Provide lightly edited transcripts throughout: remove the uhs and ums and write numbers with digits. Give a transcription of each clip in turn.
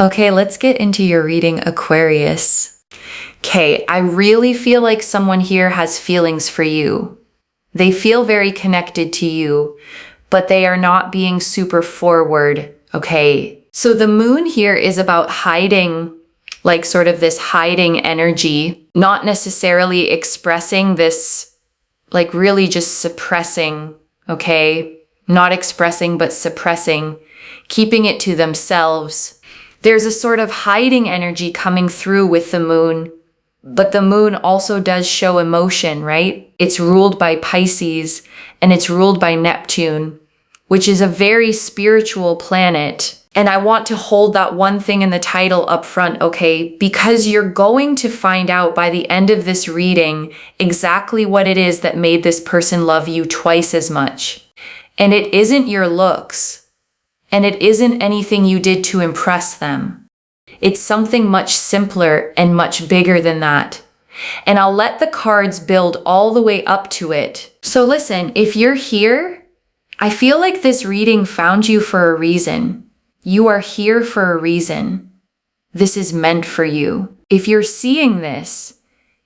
Okay, let's get into your reading, Aquarius. Okay, I really feel like someone here has feelings for you. They feel very connected to you, but they are not being super forward, okay? So the moon here is about hiding, like sort of this hiding energy, not necessarily expressing this, like really just suppressing, okay? Not expressing, but suppressing, keeping it to themselves. There's a sort of hiding energy coming through with the moon, but the moon also does show emotion, right? It's ruled by Pisces and it's ruled by Neptune, which is a very spiritual planet. And I want to hold that one thing in the title up front, okay? Because you're going to find out by the end of this reading exactly what it is that made this person love you twice as much. And it isn't your looks. And it isn't anything you did to impress them. It's something much simpler and much bigger than that. And I'll let the cards build all the way up to it. So listen, if you're here, I feel like this reading found you for a reason. You are here for a reason. This is meant for you. If you're seeing this,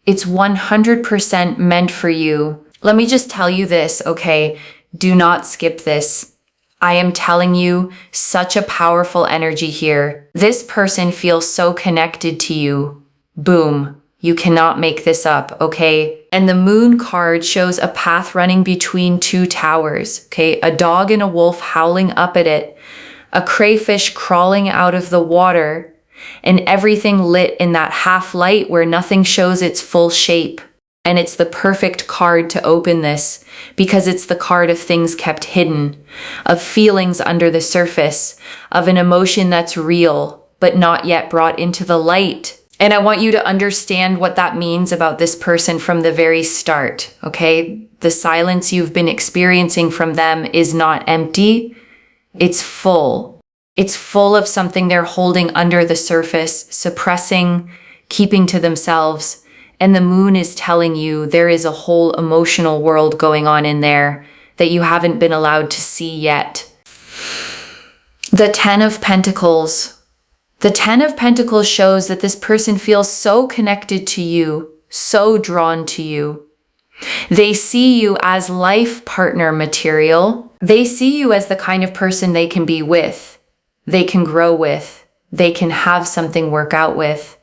it's 100% meant for you. Let me just tell you this, okay? Do not skip this. I am telling you, such a powerful energy here. This person feels so connected to you. Boom. You cannot make this up, okay? And the moon card shows a path running between two towers, okay? A dog and a wolf howling up at it, a crayfish crawling out of the water, and everything lit in that half light where nothing shows its full shape. And it's the perfect card to open this because it's the card of things kept hidden, of feelings under the surface, of an emotion that's real, but not yet brought into the light. And I want you to understand what that means about this person from the very start, okay? The silence you've been experiencing from them is not empty. It's full. It's full of something they're holding under the surface, suppressing, keeping to themselves. And the moon is telling you there is a whole emotional world going on in there that you haven't been allowed to see yet. The Ten of Pentacles. The Ten of Pentacles shows that this person feels so connected to you, so drawn to you. They see you as life partner material. They see you as the kind of person they can be with, they can grow with, they can have something work out with.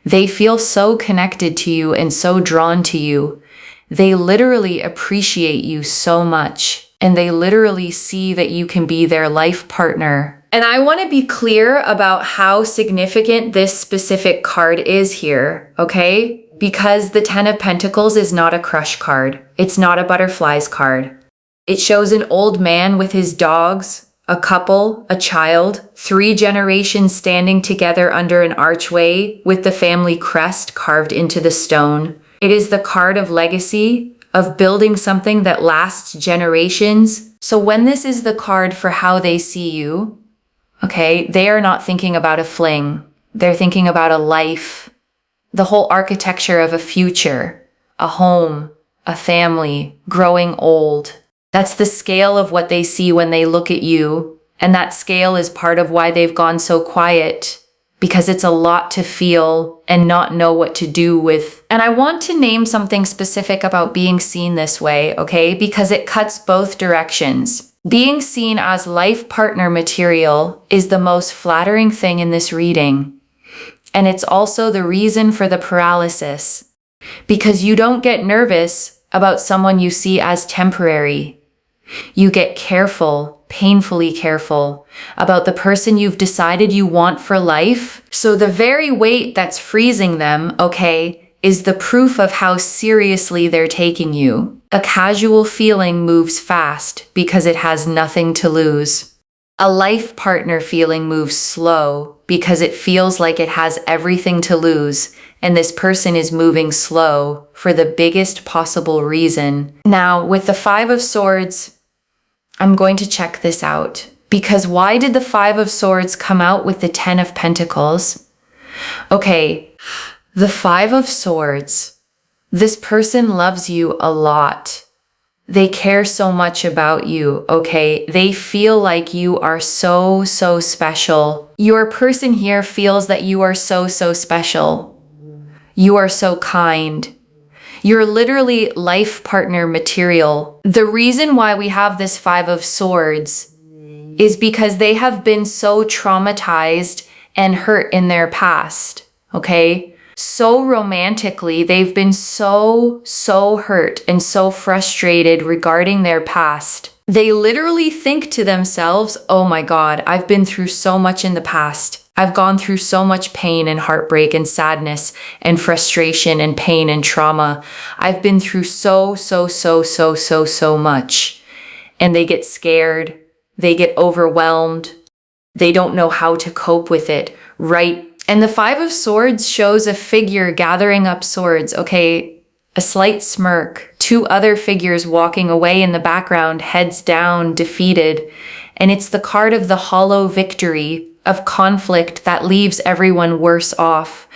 They feel so connected to you and so drawn to you. They literally appreciate you so much, and they literally see that you can be their life partner. And I want to be clear about how significant this specific card is here, okay? Because the Ten of Pentacles is not a crush card. It's not a butterflies card. It shows an old man with his dogs, a couple, a child, 3 generations standing together under an archway with the family crest carved into the stone. It is the card of legacy, of building something that lasts generations. So when this is the card for how they see you, okay, they are not thinking about a fling. They're thinking about a life, the whole architecture of a future, a home, a family, growing old. That's the scale of what they see when they look at you. And that scale is part of why they've gone so quiet, because it's a lot to feel and not know what to do with. And I want to name something specific about being seen this way, okay? Because it cuts both directions. Being seen as life partner material is the most flattering thing in this reading. And it's also the reason for the paralysis, because you don't get nervous about someone you see as temporary. You get careful, painfully careful, about the person you've decided you want for life. So the very weight that's freezing them, okay, is the proof of how seriously they're taking you. A casual feeling moves fast because it has nothing to lose. A life partner feeling moves slow because it feels like it has everything to lose, and this person is moving slow for the biggest possible reason. Now, with the Five of Swords, I'm going to check this out, because why did the Five of Swords come out with the Ten of Pentacles? Okay, the Five of Swords. This person loves you a lot. They care so much about you, okay? They feel like you are so, so special. Your person here feels that you are so, so special. You are so kind. You're literally life partner material. The reason why we have this Five of Swords is because they have been so traumatized and hurt in their past, okay? So romantically, they've been so hurt and so frustrated regarding their past. They literally think to themselves, oh my God, I've been through so much in the past. I've gone through so much pain and heartbreak and sadness and frustration and pain and trauma. I've been through so much. And they get scared. They get overwhelmed. They don't know how to cope with it, right? And the Five of Swords shows a figure gathering up swords, okay? A slight smirk, two other figures walking away in the background, heads down, defeated. And it's the card of the hollow victory, of conflict that leaves everyone worse off,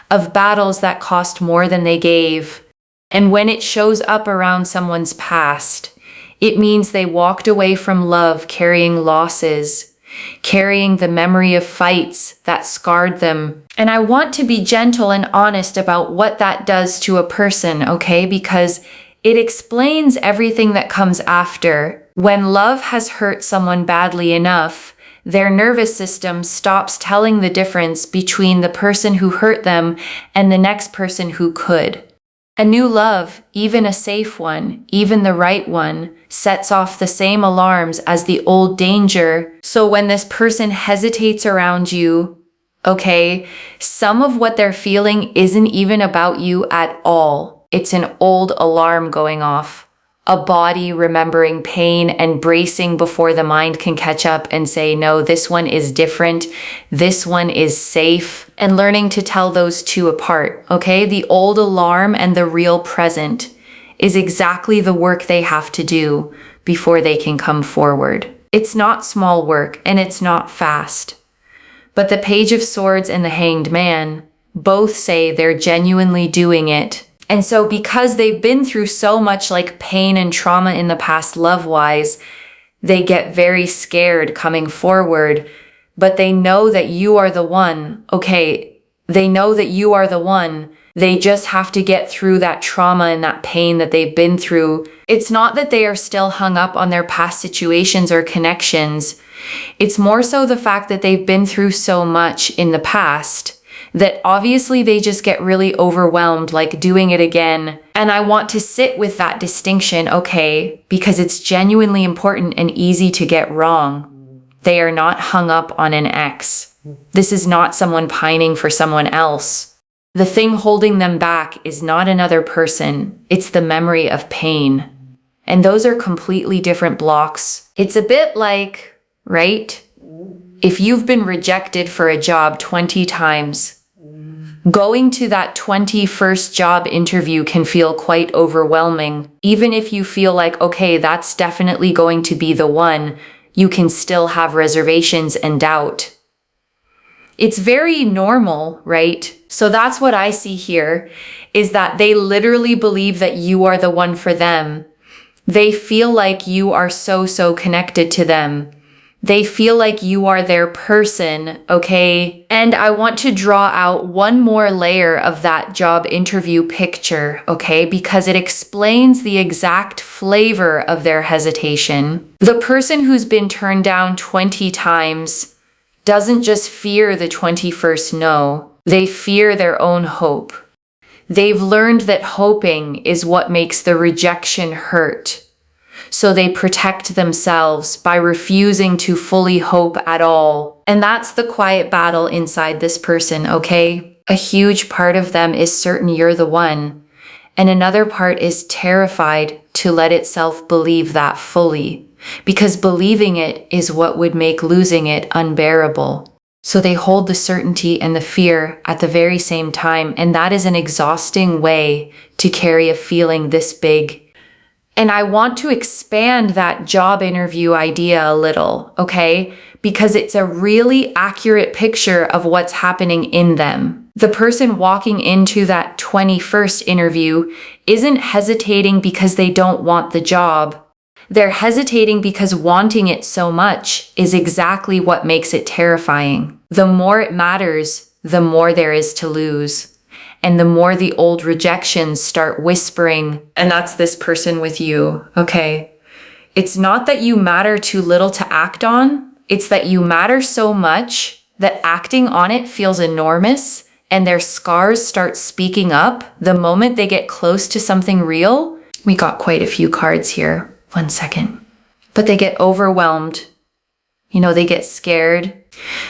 of battles that cost more than they gave. And when it shows up around someone's past, it means they walked away from love carrying losses, carrying the memory of fights that scarred them. And I want to be gentle and honest about what that does to a person, okay? Because it explains everything that comes after. When love has hurt someone badly enough, their nervous system stops telling the difference between the person who hurt them and the next person who could. A new love, even a safe one, even the right one, sets off the same alarms as the old danger. So when this person hesitates around you, okay, some of what they're feeling isn't even about you at all. It's an old alarm going off. A body remembering pain and bracing before the mind can catch up and say, no, this one is different. This one is safe. And learning to tell those two apart, okay? The old alarm and the real present is exactly the work they have to do before they can come forward. It's not small work and it's not fast. But the Page of Swords and the Hanged Man both say they're genuinely doing it. And so because they've been through so much like pain and trauma in the past love-wise, they get very scared coming forward, but they know that you are the one, okay? They know that you are the one. They just have to get through that trauma and that pain that they've been through. It's not that they are still hung up on their past situations or connections. It's more so the fact that they've been through so much in the past that obviously they just get really overwhelmed, like doing it again. And I want to sit with that distinction, okay, because it's genuinely important and easy to get wrong. They are not hung up on an ex. This is not someone pining for someone else. The thing holding them back is not another person. It's the memory of pain. And those are completely different blocks. It's a bit like, right? If you've been rejected for a job 20 times, going to that 21st job interview can feel quite overwhelming. Even if you feel like, okay, that's definitely going to be the one, you can still have reservations and doubt. It's very normal, right? So that's what I see here, is that they literally believe that you are the one for them. They feel like you are so connected to them. They feel like you are their person, okay? And I want to draw out one more layer of that job interview picture, okay? Because it explains the exact flavor of their hesitation. The person who's been turned down 20 times doesn't just fear the 21st no. They fear their own hope. They've learned that hoping is what makes the rejection hurt. So they protect themselves by refusing to fully hope at all. And that's the quiet battle inside this person, okay? A huge part of them is certain you're the one. And another part is terrified to let itself believe that fully. Because believing it is what would make losing it unbearable. So they hold the certainty and the fear at the very same time. And that is an exhausting way to carry a feeling this big. And I want to expand that job interview idea a little, okay? because it's a really accurate picture of what's happening in them. The person walking into that 21st interview isn't hesitating because they don't want the job. They're hesitating because wanting it so much is exactly what makes it terrifying. The more it matters, the more there is to lose. And the more the old rejections start whispering, and that's this person with you, okay? It's not that you matter too little to act on. It's that you matter so much that acting on it feels enormous, and their scars start speaking up the moment they get close to something real. We got quite a few cards here. 1 second. But they get overwhelmed. They get scared.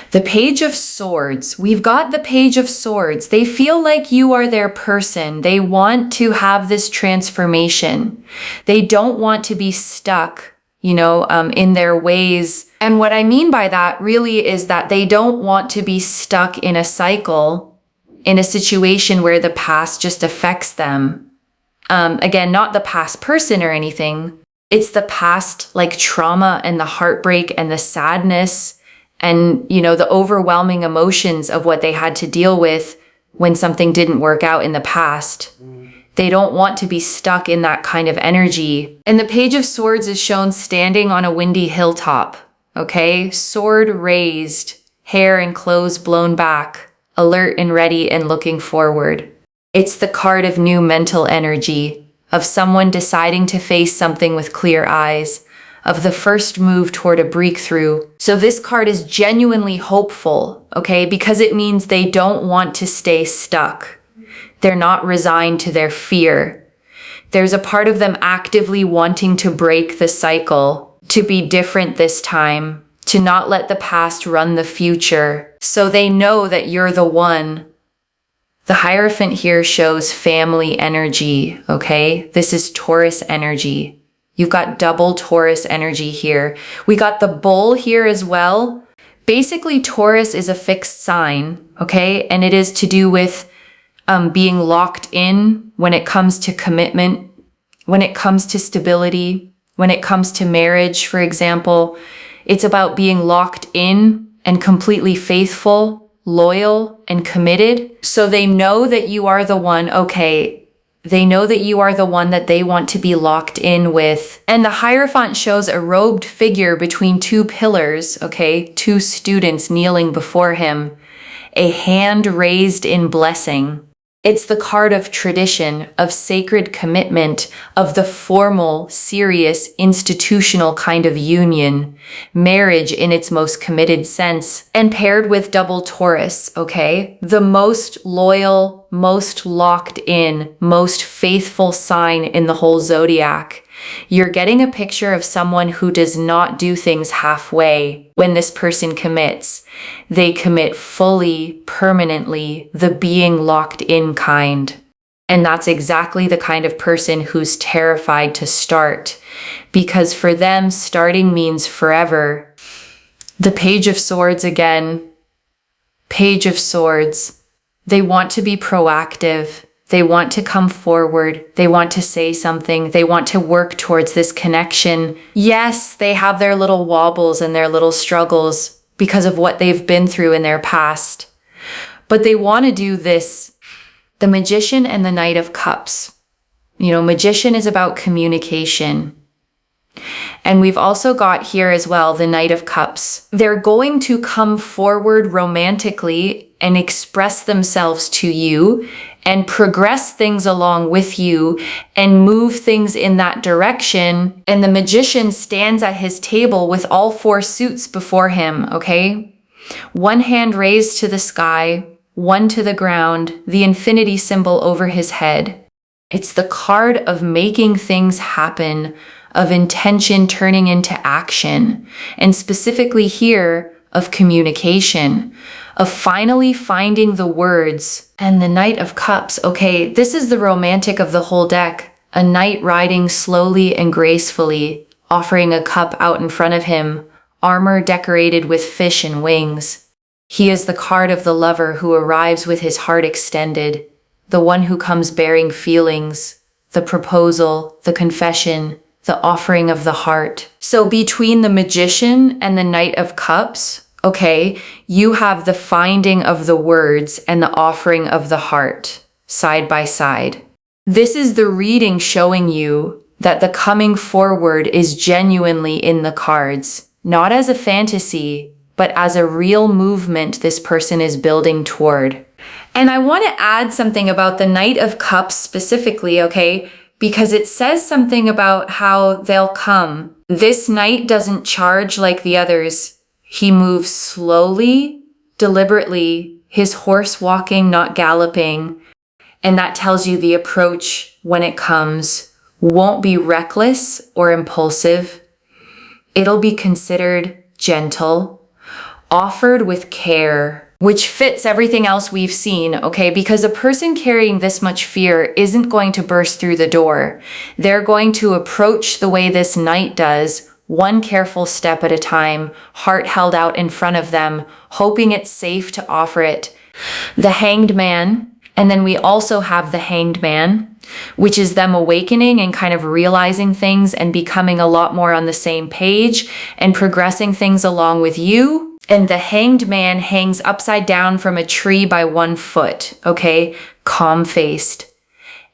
The Page of Swords. We've got the Page of Swords. They feel like you are their person. They want to have this transformation. They don't want to be stuck, in their ways. And what I mean by that really is that they don't want to be stuck in a cycle, in a situation where the past just affects them. Again, not the past person or anything. It's the past, like trauma and the heartbreak and the sadness and, the overwhelming emotions of what they had to deal with when something didn't work out in the past. They don't want to be stuck in that kind of energy. And the Page of Swords is shown standing on a windy hilltop, okay? Sword raised, hair and clothes blown back, alert and ready and looking forward. It's the card of new mental energy, of someone deciding to face something with clear eyes, of the first move toward a breakthrough. So this card is genuinely hopeful, okay? Because it means they don't want to stay stuck. They're not resigned to their fear. There's a part of them actively wanting to break the cycle, to be different this time, to not let the past run the future. So they know that you're the one. The Hierophant here shows family energy, okay? This is Taurus energy. You've got double Taurus energy here. We got the Bull here as well. Basically, Taurus is a fixed sign, okay? And it is to do with being locked in when it comes to commitment, when it comes to stability, when it comes to marriage, for example. It's about being locked in and completely faithful, loyal, and committed. So they know that you are the one, okay, they know that you are the one that they want to be locked in with. And the Hierophant shows a robed figure between two pillars, okay, two students kneeling before him, a hand raised in blessing. It's the card of tradition, of sacred commitment, of the formal, serious, institutional kind of union, marriage in its most committed sense, and paired with double Taurus, okay? The most loyal, most locked in, most faithful sign in the whole zodiac. You're getting a picture of someone who does not do things halfway when this person commits. They commit fully, permanently, the being locked in kind. And that's exactly the kind of person who's terrified to start, because for them, starting means forever. The Page of Swords again. Page of Swords. They want to be proactive. They want to come forward. They want to say something. They want to work towards this connection. Yes, they have their little wobbles and their little struggles because of what they've been through in their past. But they want to do this. The Magician and the Knight of Cups. Magician is about communication. And we've also got here as well the Knight of Cups. They're going to come forward romantically and express themselves to you and progress things along with you and move things in that direction. And the Magician stands at his table with all four suits before him, okay? One hand raised to the sky, one to the ground, the infinity symbol over his head. It's the card of making things happen, of intention turning into action, and specifically here, of communication, of finally finding the words. And the Knight of Cups, okay, this is the romantic of the whole deck. A knight riding slowly and gracefully, offering a cup out in front of him, armor decorated with fish and wings. He is the card of the lover who arrives with his heart extended, the one who comes bearing feelings, the proposal, the confession, the offering of the heart. So between the Magician and the Knight of Cups, okay, you have the finding of the words and the offering of the heart side by side. This is the reading showing you that the coming forward is genuinely in the cards, not as a fantasy, but as a real movement this person is building toward. And I want to add something about the Knight of Cups specifically, okay? Because it says something about how they'll come. This knight doesn't charge like the others. He moves slowly, deliberately, his horse walking, not galloping. And that tells you the approach when it comes won't be reckless or impulsive. It'll be considered gentle, offered with care, which fits everything else we've seen, okay? Because a person carrying this much fear isn't going to burst through the door. They're going to approach the way this knight does, one careful step at a time, heart held out in front of them, hoping it's safe to offer it. The Hanged Man, and then we also have the Hanged Man, which is them awakening and kind of realizing things and becoming a lot more on the same page and progressing things along with you. And the Hanged Man hangs upside down from a tree by 1 foot, okay? Calm-faced.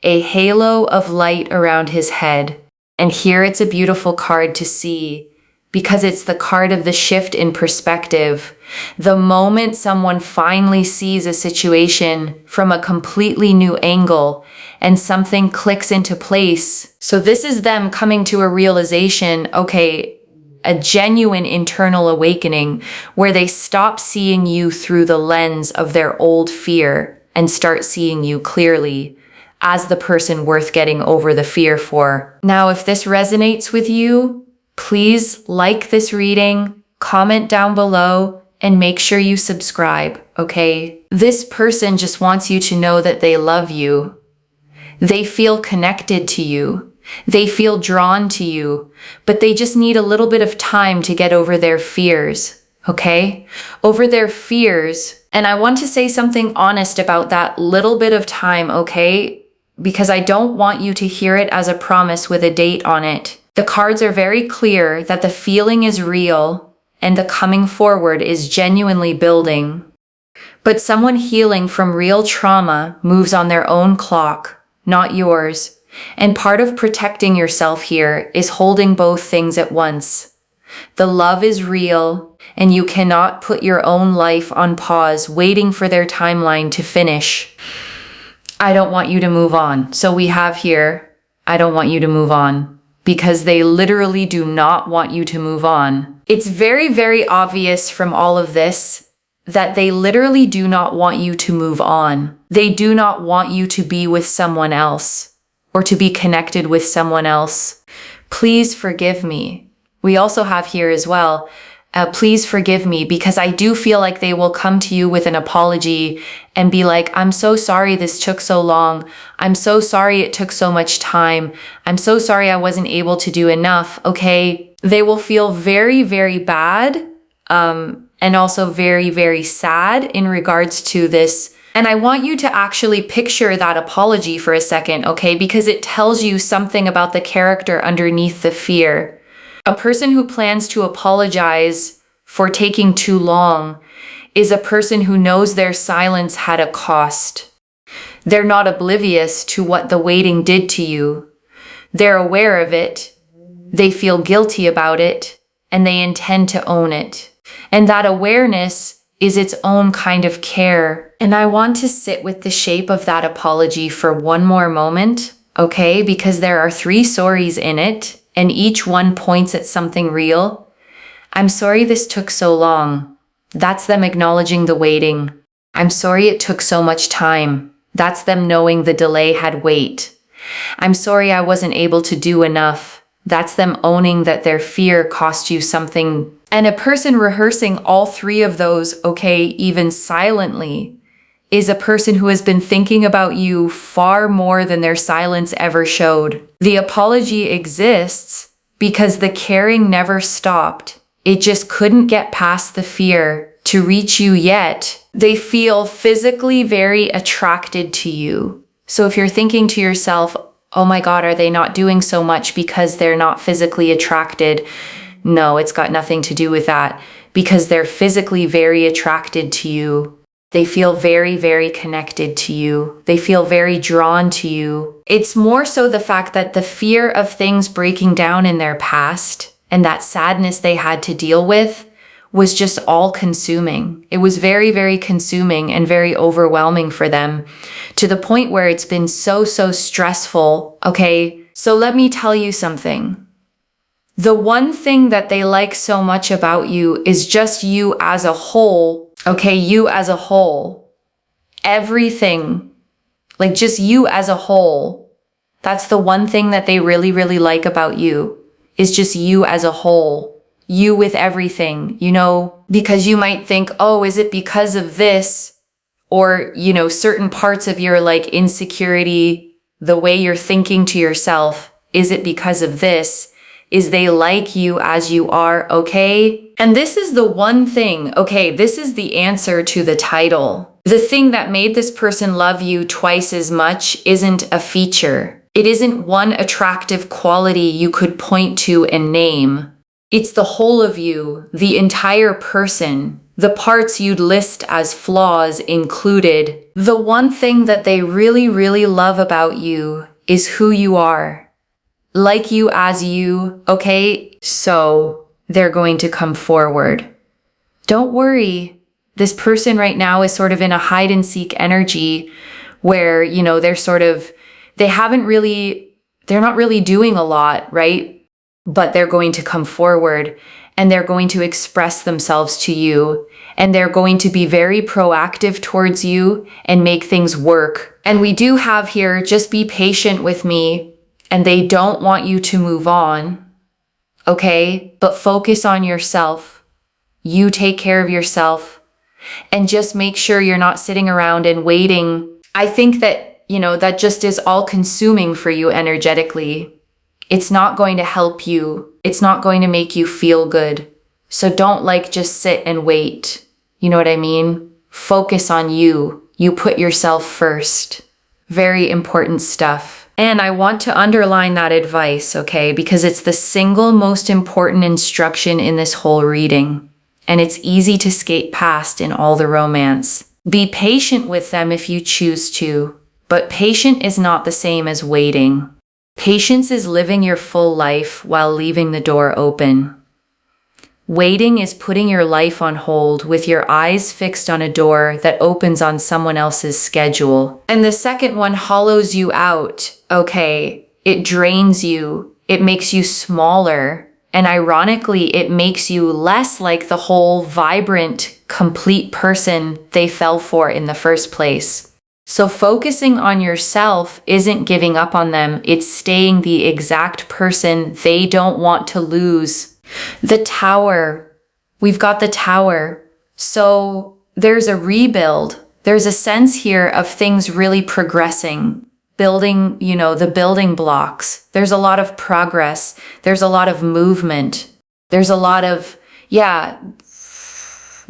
A halo of light around his head. And here it's a beautiful card to see because it's the card of the shift in perspective. The moment someone finally sees a situation from a completely new angle and something clicks into place. So this is them coming to a realization, okay, a genuine internal awakening where they stop seeing you through the lens of their old fear and start seeing you clearly as the person worth getting over the fear for. Now, if this resonates with you, please like this reading, comment down below, and make sure you subscribe, okay? This person just wants you to know that they love you. They feel connected to you. They feel drawn to you, but they just need a little bit of time to get over their fears, okay? Over their fears. And I want to say something honest about that little bit of time, okay? Because I don't want you to hear it as a promise with a date on it. The cards are very clear that the feeling is real and the coming forward is genuinely building. But someone healing from real trauma moves on their own clock, not yours. And part of protecting yourself here is holding both things at once. The love is real, and you cannot put your own life on pause waiting for their timeline to finish. I don't want you to move on. So we have here, I don't want you to move on, because they literally do not want you to move on. It's very, very obvious from all of this that they literally do not want you to move on. They do not want you to be with someone else or to be connected with someone else. Please forgive me. We also have here as well, please forgive me, because I do feel like they will come to you with an apology and be like, I'm so sorry this took so long. I'm so sorry it took so much time. I'm so sorry I wasn't able to do enough, okay? They will feel very, very bad, and also very, very sad in regards to this. And I want you to actually picture that apology for a second, okay? Because it tells you something about the character underneath the fear. A person who plans to apologize for taking too long is a person who knows their silence had a cost. They're not oblivious to what the waiting did to you. They're aware of it. They feel guilty about it, and they intend to own it. And that awareness is its own kind of care. And I want to sit with the shape of that apology for one more moment, okay? Because there are 3 sorries in it, and each one points at something real. I'm sorry this took so long. That's them acknowledging the waiting. I'm sorry it took so much time. That's them knowing the delay had weight. I'm sorry I wasn't able to do enough. That's them owning that their fear cost you something. And a person rehearsing all 3 of those, okay, even silently, is a person who has been thinking about you far more than their silence ever showed. The apology exists because the caring never stopped. It just couldn't get past the fear to reach you yet. They feel physically very attracted to you. So if you're thinking to yourself, oh my God, are they not doing so much because they're not physically attracted? No, it's got nothing to do with that, because they're physically very attracted to you. They feel very, very connected to you. They feel very drawn to you. It's more so the fact that the fear of things breaking down in their past and that sadness they had to deal with was just all consuming. It was very, very consuming and very overwhelming for them, to the point where it's been so stressful. Okay, so let me tell you something. The one thing that they like so much about you is just you as a whole. Okay, you as a whole. Everything. Like just you as a whole. That's the one thing that they really, really like about you, is just you as a whole. You with everything, because you might think, oh, is it because of this? Or, certain parts of your like insecurity, the way you're thinking to yourself, is it because of this? Is they like you as you are, okay? And this is the one thing, okay, this is the answer to the title. The thing that made this person love you twice as much isn't a feature. It isn't one attractive quality you could point to and name. It's the whole of you, the entire person, the parts you'd list as flaws included. The one thing that they really, really love about you is who you are. Like you as you, okay? So they're going to come forward. Don't worry. This person right now is sort of in a hide and seek energy where, they're not really doing a lot, right? But they're going to come forward and they're going to express themselves to you, and they're going to be very proactive towards you and make things work. And we do have here, just be patient with me, and they don't want you to move on, okay? But focus on yourself. You take care of yourself and just make sure you're not sitting around and waiting. I think that, that just is all consuming for you energetically. It's not going to help you. It's not going to make you feel good. So don't just sit and wait. You know what I mean? Focus on you. You put yourself first. Very important stuff. And I want to underline that advice, okay? Because it's the single most important instruction in this whole reading. And it's easy to skate past in all the romance. Be patient with them if you choose to. But patient is not the same as waiting. Patience is living your full life while leaving the door open. Waiting is putting your life on hold with your eyes fixed on a door that opens on someone else's schedule. And the second one hollows you out, okay? It drains you. It makes you smaller. And ironically, it makes you less like the whole vibrant, complete person they fell for in the first place. So focusing on yourself isn't giving up on them. It's staying the exact person they don't want to lose. The Tower. We've got the Tower. So there's a rebuild. There's a sense here of things really progressing. Building, the building blocks. There's a lot of progress. There's a lot of movement. There's a lot of,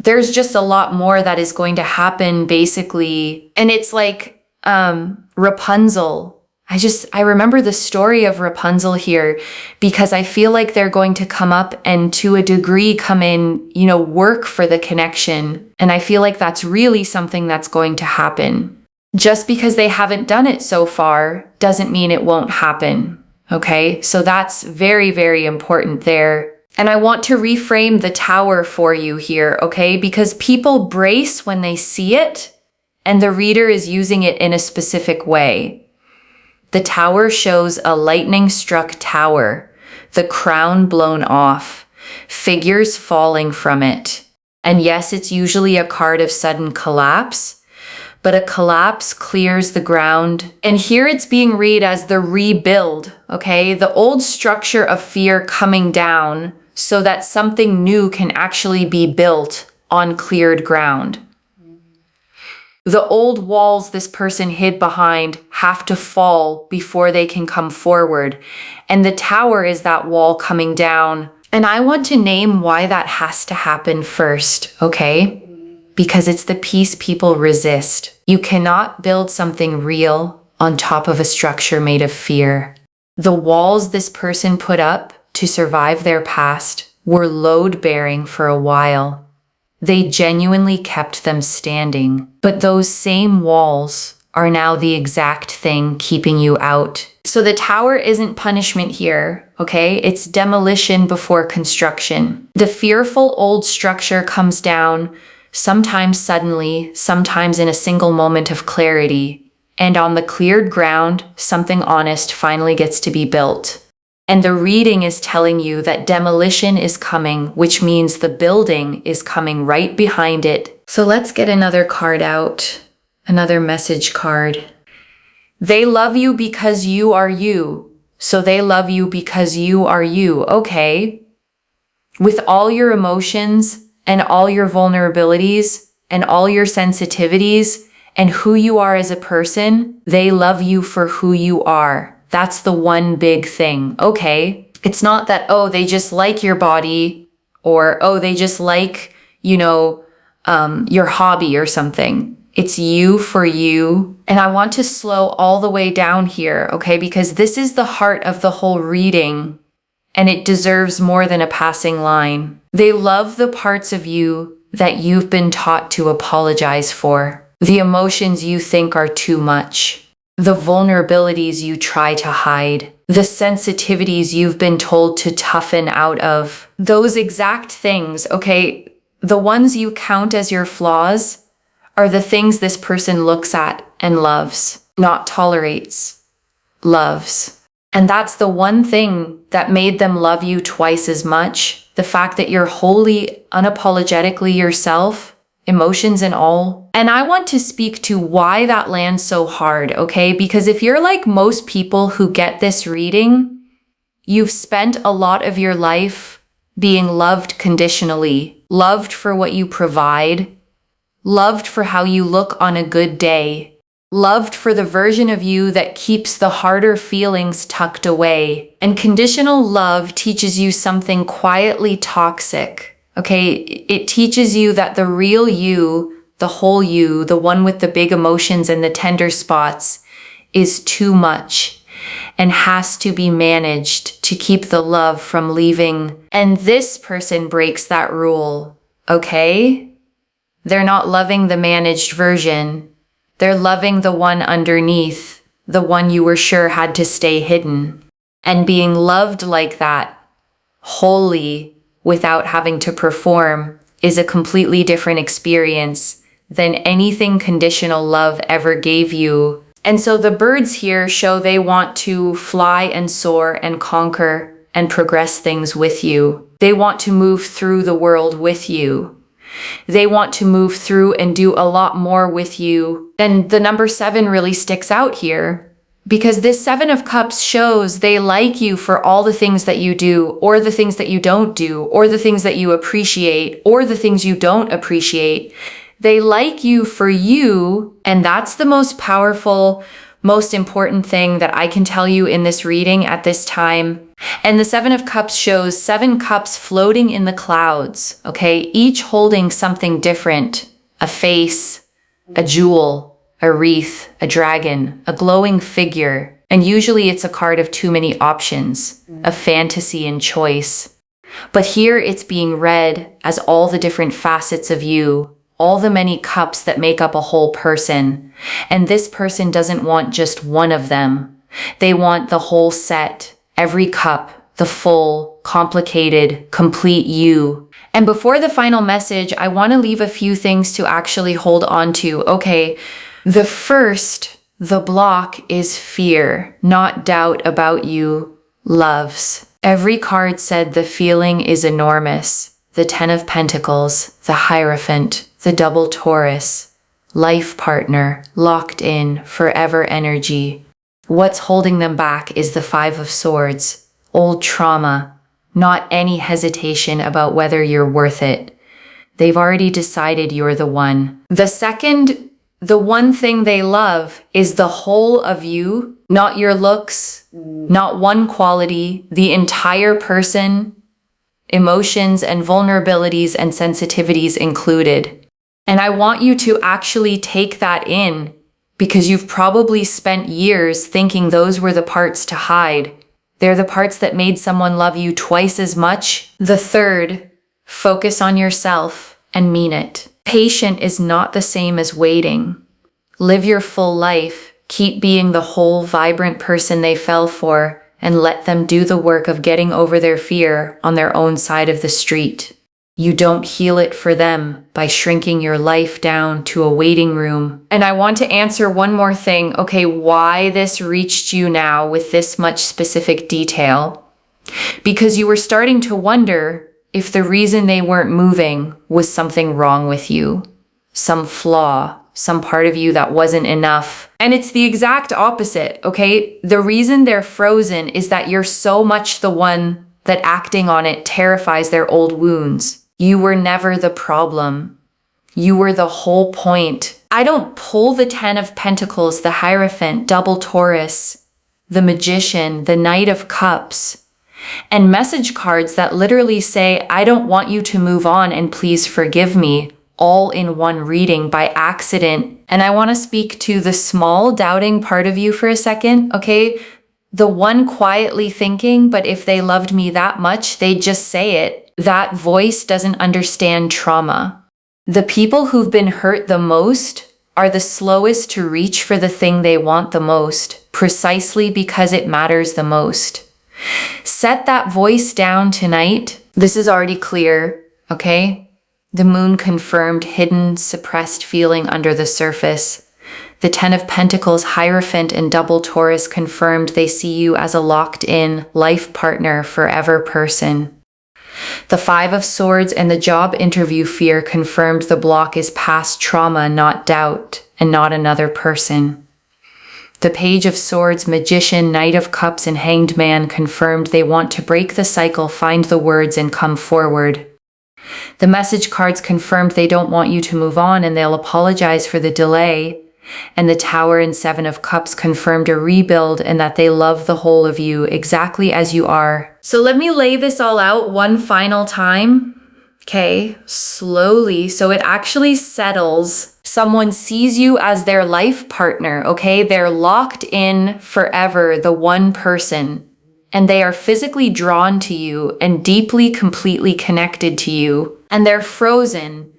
there's just a lot more that is going to happen, basically. And it's like Rapunzel. I remember the story of Rapunzel here, because I feel like they're going to come up and to a degree come in, work for the connection. And I feel like that's really something that's going to happen. Just because they haven't done it so far doesn't mean it won't happen. Okay, so that's very, very important there. And I want to reframe the Tower for you here, okay? Because people brace when they see it, and the reader is using it in a specific way. The Tower shows a lightning-struck tower, the crown blown off, figures falling from it. And yes, it's usually a card of sudden collapse, but a collapse clears the ground. And here it's being read as the rebuild, okay? The old structure of fear coming down so that something new can actually be built on cleared ground. The old walls this person hid behind have to fall before they can come forward. And the Tower is that wall coming down. And I want to name why that has to happen first, okay? Because it's the piece people resist. You cannot build something real on top of a structure made of fear. The walls this person put up to survive their past were load-bearing for a while. They genuinely kept them standing, but those same walls are now the exact thing keeping you out. So the tower isn't punishment here, okay? It's demolition before construction. The fearful old structure comes down, sometimes suddenly, sometimes in a single moment of clarity. And on the cleared ground, something honest finally gets to be built. And the reading is telling you that demolition is coming, which means the building is coming right behind it. So let's get another card out, another message card. They love you because you are you. So they love you because you are you. Okay. With all your emotions and all your vulnerabilities and all your sensitivities and who you are as a person, they love you for who you are. That's the one big thing. Okay. It's not that, oh, they just like your body or, oh, they just like, your hobby or something. It's you for you. And I want to slow all the way down here, okay? Because this is the heart of the whole reading and it deserves more than a passing line. They love the parts of you that you've been taught to apologize for, the emotions you think are too much, the vulnerabilities you try to hide, the sensitivities you've been told to toughen out of. Those exact things, okay? The ones you count as your flaws are the things this person looks at and loves, not tolerates, loves. And that's the one thing that made them love you twice as much. The fact that you're wholly, unapologetically yourself, emotions and all. And I want to speak to why that lands so hard, okay? Because if you're like most people who get this reading, you've spent a lot of your life being loved conditionally, loved for what you provide, loved for how you look on a good day, loved for the version of you that keeps the harder feelings tucked away. And conditional love teaches you something quietly toxic, okay? It teaches you that the real you, the whole you, the one with the big emotions and the tender spots, is too much and has to be managed to keep the love from leaving. And this person breaks that rule, okay? They're not loving the managed version. They're loving the one underneath, the one you were sure had to stay hidden. And being loved like that, wholly, without having to perform, is a completely different experience than anything conditional love ever gave you. And so the birds here show they want to fly and soar and conquer and progress things with you. They want to move through the world with you. They want to move through and do a lot more with you. And the number 7 really sticks out here because this 7 of Cups shows they like you for all the things that you do, or the things that you don't do, or the things that you appreciate, or the things you don't appreciate. They like you for you, and that's the most powerful, most important thing that I can tell you in this reading at this time. And the 7 of Cups shows 7 cups floating in the clouds, okay? Each holding something different, a face, a jewel, a wreath, a dragon, a glowing figure. And usually it's a card of too many options, a fantasy and choice. But here it's being read as all the different facets of you, all the many cups that make up a whole person. And this person doesn't want just one of them. They want the whole set, every cup, the full, complicated, complete you. And before the final message, I want to leave a few things to actually hold on to. Okay, the first, the block is fear, not doubt about you, loves. Every card said the feeling is enormous. The 10 of Pentacles, the Hierophant, the double Taurus, life partner, locked in, forever energy. What's holding them back is the 5 of Swords, old trauma, not any hesitation about whether you're worth it. They've already decided you're the one. The second, the one thing they love is the whole of you, not your looks, not one quality, the entire person, emotions and vulnerabilities and sensitivities included. And I want you to actually take that in because you've probably spent years thinking those were the parts to hide. They're the parts that made someone love you twice as much. The third, focus on yourself and mean it. Patient is not the same as waiting. Live your full life. Keep being the whole, vibrant person they fell for, and let them do the work of getting over their fear on their own side of the street. You don't heal it for them by shrinking your life down to a waiting room. And I want to answer one more thing, okay, why this reached you now with this much specific detail. Because you were starting to wonder if the reason they weren't moving was something wrong with you, some flaw, some part of you that wasn't enough. And it's the exact opposite, okay? The reason they're frozen is that you're so much the one that acting on it terrifies their old wounds. You were never the problem. You were the whole point. I don't pull the 10 of Pentacles, the Hierophant, double Taurus, the Magician, the Knight of Cups, and message cards that literally say, I don't want you to move on and please forgive me, all in one reading by accident. And I want to speak to the small doubting part of you for a second, okay? The one quietly thinking, but if they loved me that much, they'd just say it. That voice doesn't understand trauma. The people who've been hurt the most are the slowest to reach for the thing they want the most, precisely because it matters the most. Set that voice down tonight. This is already clear, okay? The moon confirmed hidden, suppressed feeling under the surface. The 10 of Pentacles, Hierophant, and double Taurus confirmed they see you as a locked-in, life partner, forever person. The 5 of Swords and the job interview fear confirmed the block is past trauma, not doubt, and not another person. The Page of Swords, Magician, Knight of Cups, and Hanged Man confirmed they want to break the cycle, find the words, and come forward. The message cards confirmed they don't want you to move on and they'll apologize for the delay. And the Tower and 7 of Cups confirmed a rebuild and that they love the whole of you exactly as you are. So let me lay this all out one final time. Okay, slowly, so it actually settles. Someone sees you as their life partner, okay? They're locked in forever, the one person. And they are physically drawn to you and deeply, completely connected to you. And they're frozen,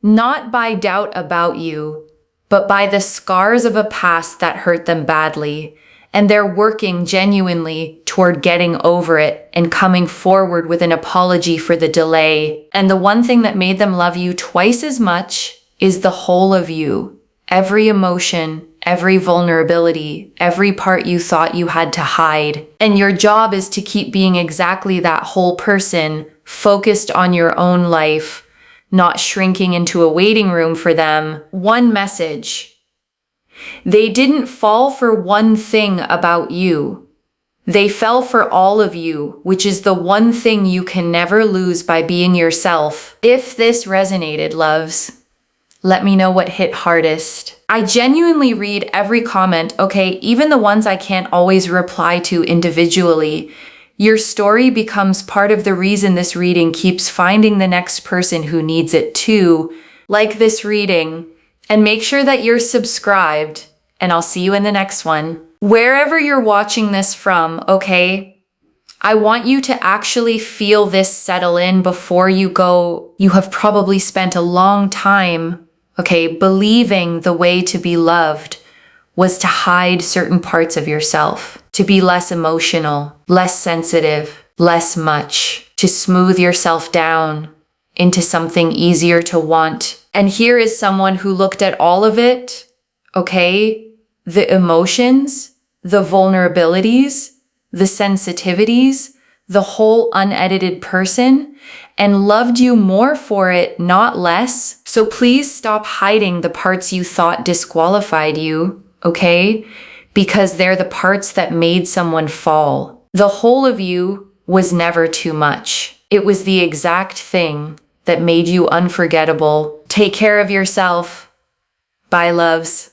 not by doubt about you, but by the scars of a past that hurt them badly. And they're working genuinely toward getting over it and coming forward with an apology for the delay. And the one thing that made them love you twice as much is the whole of you. Every emotion, every vulnerability, every part you thought you had to hide. And your job is to keep being exactly that whole person, focused on your own life, not shrinking into a waiting room for them. One message. They didn't fall for one thing about you. They fell for all of you, which is the one thing you can never lose by being yourself. If this resonated, loves, let me know what hit hardest. I genuinely read every comment, okay, even the ones I can't always reply to individually. Your story becomes part of the reason this reading keeps finding the next person who needs it too. Like this reading, and make sure that you're subscribed, and I'll see you in the next one. Wherever you're watching this from, okay, I want you to actually feel this settle in before you go. You have probably spent a long time, okay, believing the way to be loved was to hide certain parts of yourself, to be less emotional, less sensitive, less much, to smooth yourself down into something easier to want. And here is someone who looked at all of it, okay, the emotions, the vulnerabilities, the sensitivities, the whole unedited person, and loved you more for it, not less. So please stop hiding the parts you thought disqualified you, okay? Because they're the parts that made someone fall. The whole of you was never too much. It was the exact thing that made you unforgettable. Take care of yourself. Bye, loves.